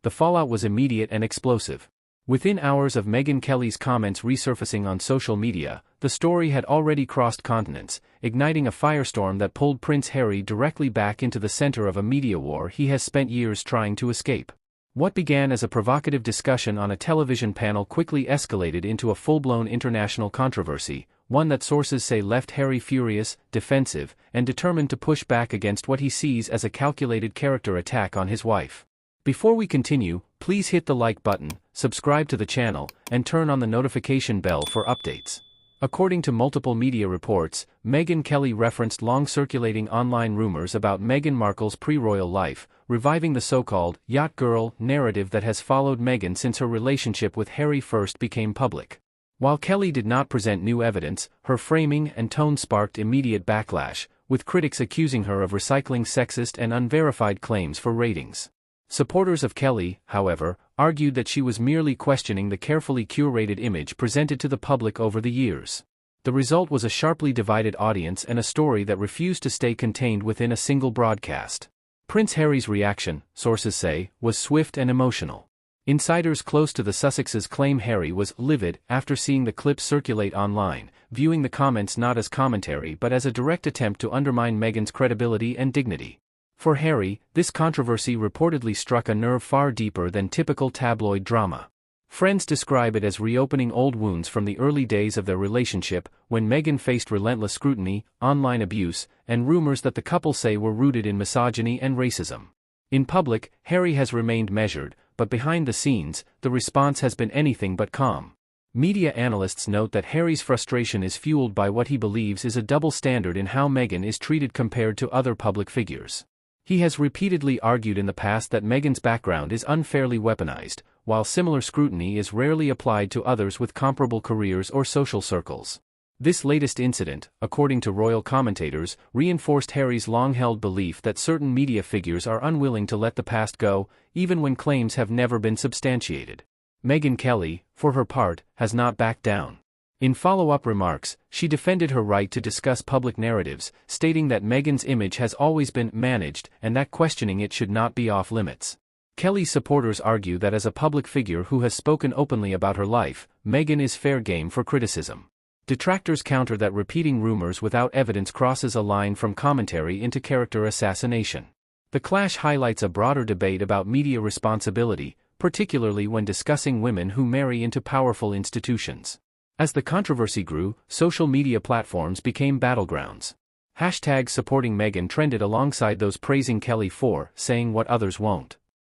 The fallout was immediate and explosive. Within hours of Megyn Kelly's comments resurfacing on social media, the story had already crossed continents, igniting a firestorm that pulled Prince Harry directly back into the center of a media war he has spent years trying to escape. What began as a provocative discussion on a television panel quickly escalated into a full-blown international controversy, one that sources say left Harry furious, defensive, and determined to push back against what he sees as a calculated character attack on his wife. Before we continue, please hit the like button, subscribe to the channel, and turn on the notification bell for updates. According to multiple media reports, Megyn Kelly referenced long-circulating online rumors about Meghan Markle's pre-royal life, reviving the so-called "yacht girl" narrative that has followed Meghan since her relationship with Harry first became public. While Kelly did not present new evidence, her framing and tone sparked immediate backlash, with critics accusing her of recycling sexist and unverified claims for ratings. Supporters of Kelly, however, argued that she was merely questioning the carefully curated image presented to the public over the years. The result was a sharply divided audience and a story that refused to stay contained within a single broadcast. Prince Harry's reaction, sources say, was swift and emotional. Insiders close to the Sussexes claim Harry was livid after seeing the clip circulate online, viewing the comments not as commentary but as a direct attempt to undermine Meghan's credibility and dignity. For Harry, this controversy reportedly struck a nerve far deeper than typical tabloid drama. Friends describe it as reopening old wounds from the early days of their relationship, when Meghan faced relentless scrutiny, online abuse, and rumors that the couple say were rooted in misogyny and racism. In public, Harry has remained measured, but behind the scenes, the response has been anything but calm. Media analysts note that Harry's frustration is fueled by what he believes is a double standard in how Meghan is treated compared to other public figures. He has repeatedly argued in the past that Meghan's background is unfairly weaponized, while similar scrutiny is rarely applied to others with comparable careers or social circles. This latest incident, according to royal commentators, reinforced Harry's long-held belief that certain media figures are unwilling to let the past go, even when claims have never been substantiated. Megyn Kelly, for her part, has not backed down. In follow-up remarks, she defended her right to discuss public narratives, stating that Meghan's image has always been managed and that questioning it should not be off-limits. Kelly's supporters argue that as a public figure who has spoken openly about her life, Meghan is fair game for criticism. Detractors counter that repeating rumors without evidence crosses a line from commentary into character assassination. The clash highlights a broader debate about media responsibility, particularly when discussing women who marry into powerful institutions. As the controversy grew, social media platforms became battlegrounds. Hashtags supporting Meghan trended alongside those praising Kelly for saying what others won't.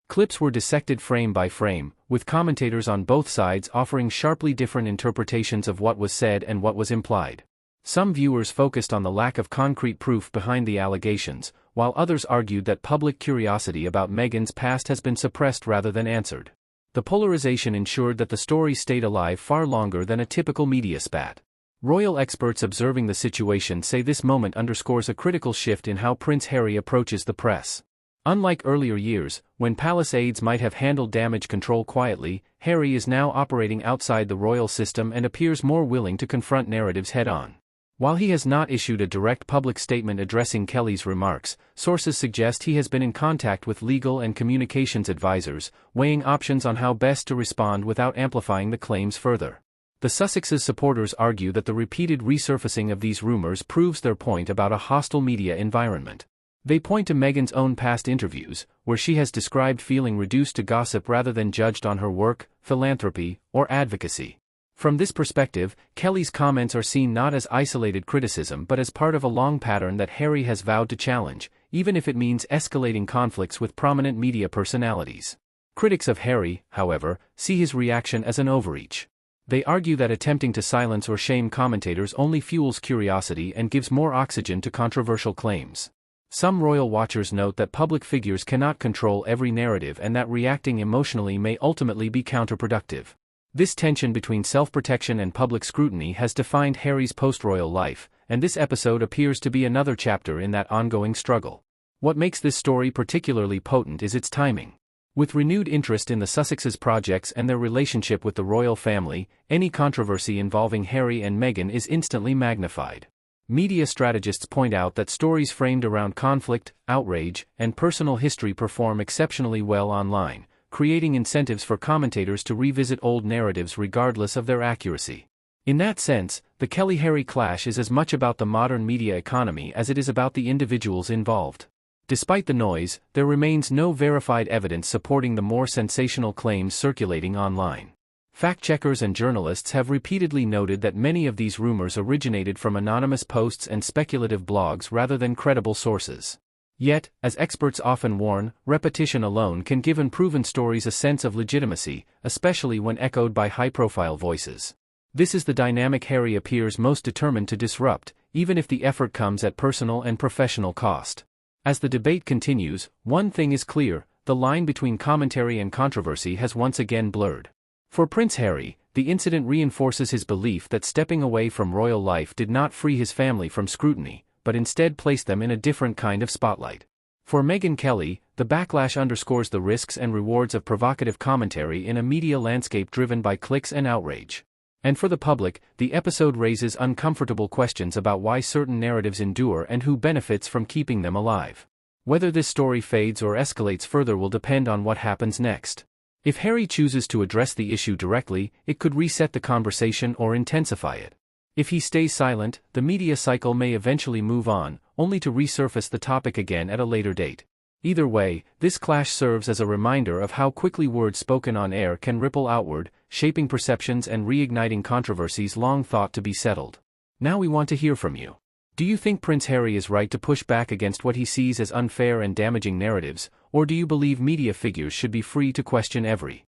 Clips were dissected frame by frame, with commentators on both sides offering sharply different interpretations of what was said and what was implied. Some viewers focused on the lack of concrete proof behind the allegations, while others argued that public curiosity about Meghan's past has been suppressed rather than answered. The polarization ensured that the story stayed alive far longer than a typical media spat. Royal experts observing the situation say this moment underscores a critical shift in how Prince Harry approaches the press. Unlike earlier years, when palace aides might have handled damage control quietly, Harry is now operating outside the royal system and appears more willing to confront narratives head-on. While he has not issued a direct public statement addressing Kelly's remarks, sources suggest he has been in contact with legal and communications advisors, weighing options on how best to respond without amplifying the claims further. The Sussexes' supporters argue that the repeated resurfacing of these rumors proves their point about a hostile media environment. They point to Meghan's own past interviews, where she has described feeling reduced to gossip rather than judged on her work, philanthropy, or advocacy. From this perspective, Kelly's comments are seen not as isolated criticism but as part of a long pattern that Harry has vowed to challenge, even if it means escalating conflicts with prominent media personalities. Critics of Harry, however, see his reaction as an overreach. They argue that attempting to silence or shame commentators only fuels curiosity and gives more oxygen to controversial claims. Some royal watchers note that public figures cannot control every narrative and that reacting emotionally may ultimately be counterproductive. This tension between self-protection and public scrutiny has defined Harry's post-royal life, and this episode appears to be another chapter in that ongoing struggle. What makes this story particularly potent is its timing. With renewed interest in the Sussexes' projects and their relationship with the royal family, any controversy involving Harry and Meghan is instantly magnified. Media strategists point out that stories framed around conflict, outrage, and personal history perform exceptionally well online, creating incentives for commentators to revisit old narratives regardless of their accuracy. In that sense, the Kelly-Harry clash is as much about the modern media economy as it is about the individuals involved. Despite the noise, there remains no verified evidence supporting the more sensational claims circulating online. Fact-checkers and journalists have repeatedly noted that many of these rumors originated from anonymous posts and speculative blogs rather than credible sources. Yet, as experts often warn, repetition alone can give unproven stories a sense of legitimacy, especially when echoed by high-profile voices. This is the dynamic Harry appears most determined to disrupt, even if the effort comes at personal and professional cost. As the debate continues, one thing is clear: the line between commentary and controversy has once again blurred. For Prince Harry, the incident reinforces his belief that stepping away from royal life did not free his family from scrutiny, but instead placed them in a different kind of spotlight. For Megyn Kelly, the backlash underscores the risks and rewards of provocative commentary in a media landscape driven by clicks and outrage. And for the public, the episode raises uncomfortable questions about why certain narratives endure and who benefits from keeping them alive. Whether this story fades or escalates further will depend on what happens next. If Harry chooses to address the issue directly, it could reset the conversation or intensify it. If he stays silent, the media cycle may eventually move on, only to resurface the topic again at a later date. Either way, this clash serves as a reminder of how quickly words spoken on air can ripple outward, shaping perceptions and reigniting controversies long thought to be settled. Now we want to hear from you. Do you think Prince Harry is right to push back against what he sees as unfair and damaging narratives, or do you believe media figures should be free to question every